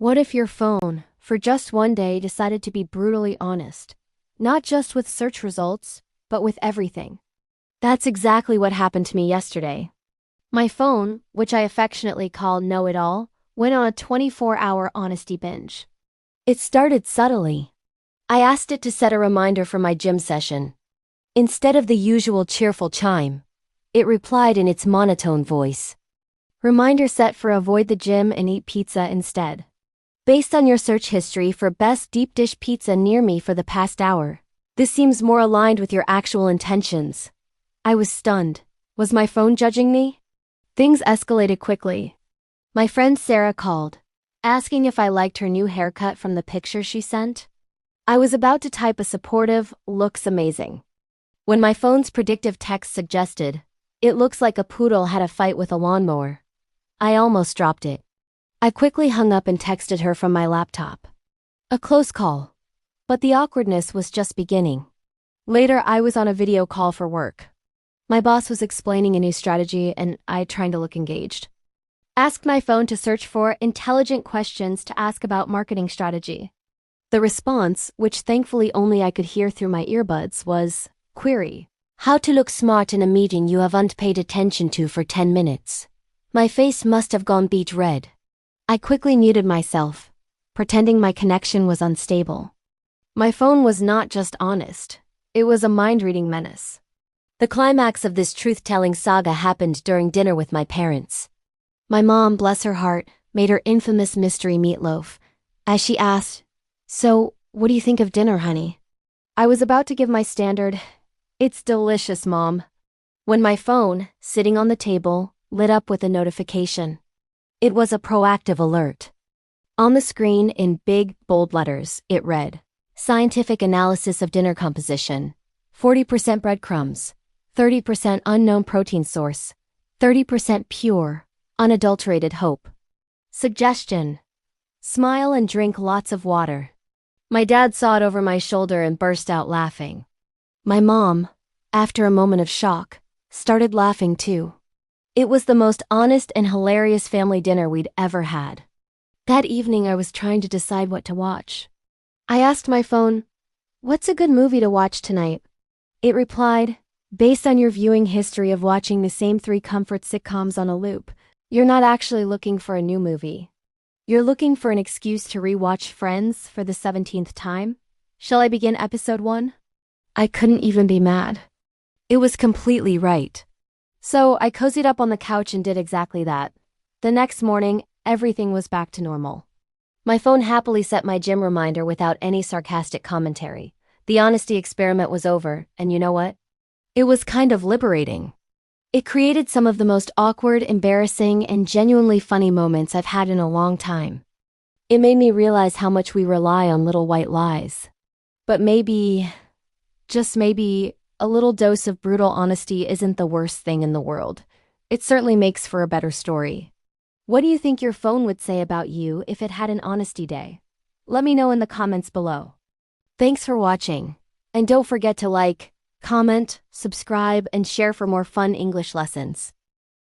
What if your phone, for just one day, decided to be brutally honest? Not just with search results, but with everything. That's exactly what happened to me yesterday. My phone, which I affectionately call Know-It-All, went on a 24-hour honesty binge. It started subtly. I asked it to set a reminder for my gym session. Instead of the usual cheerful chime, it replied in its monotone voice. Reminder set for avoid the gym and eat pizza instead. Based on your search history for best deep dish pizza near me for the past hour, this seems more aligned with your actual intentions. I was stunned. Was my phone judging me? Things escalated quickly. My friend Sarah called, asking if I liked her new haircut from the picture she sent. I was about to type a supportive, "Looks amazing," when my phone's predictive text suggested, "It looks like a poodle had a fight with a lawnmower." I almost dropped it. I quickly hung up and texted her from my laptop. A close call. But the awkwardness was just beginning. Later, I was on a video call for work. My boss was explaining a new strategy and I trying to look engaged. Asked my phone to search for intelligent questions to ask about marketing strategy. The response, which thankfully only I could hear through my earbuds, was, "Query: how to look smart in a meeting you haven't paid attention to for 10 minutes. My face must have gone beet red. I quickly muted myself, pretending my connection was unstable. My phone was not just honest, it was a mind-reading menace. The climax of this truth-telling saga happened during dinner with my parents. My mom, bless her heart, made her infamous mystery meatloaf. As she asked, "So, what do you think of dinner, honey?" I was about to give my standard, "It's delicious, Mom," when my phone, sitting on the table, lit up with a notification. It was a proactive alert. On the screen, in big, bold letters, it read, "Scientific analysis of dinner composition. 40% breadcrumbs, 30% unknown protein source, 30% pure, unadulterated hope. Suggestion: smile and drink lots of water." My dad saw it over my shoulder and burst out laughing. My mom, after a moment of shock, started laughing too. It was the most honest and hilarious family dinner we'd ever had. That evening I was trying to decide what to watch. I asked my phone, "What's a good movie to watch tonight?" It replied, "Based on your viewing history of watching the same 3 comfort sitcoms on a loop, you're not actually looking for a new movie. You're looking for an excuse to rewatch Friends for the 17th time. Shall I begin episode 1? I couldn't even be mad. It was completely right. So I cozied up on the couch and did exactly that. The next morning, everything was back to normal. My phone happily set my gym reminder without any sarcastic commentary. The honesty experiment was over, and you know what? It was kind of liberating. It created some of the most awkward, embarrassing, and genuinely funny moments I've had in a long time. It made me realize how much we rely on little white lies. But maybe, just maybe, a little dose of brutal honesty isn't the worst thing in the world. It certainly makes for a better story. What do you think your phone would say about you if it had an honesty day? Let me know in the comments below. Thanks for watching. And don't forget to like, comment, subscribe, and share for more fun English lessons.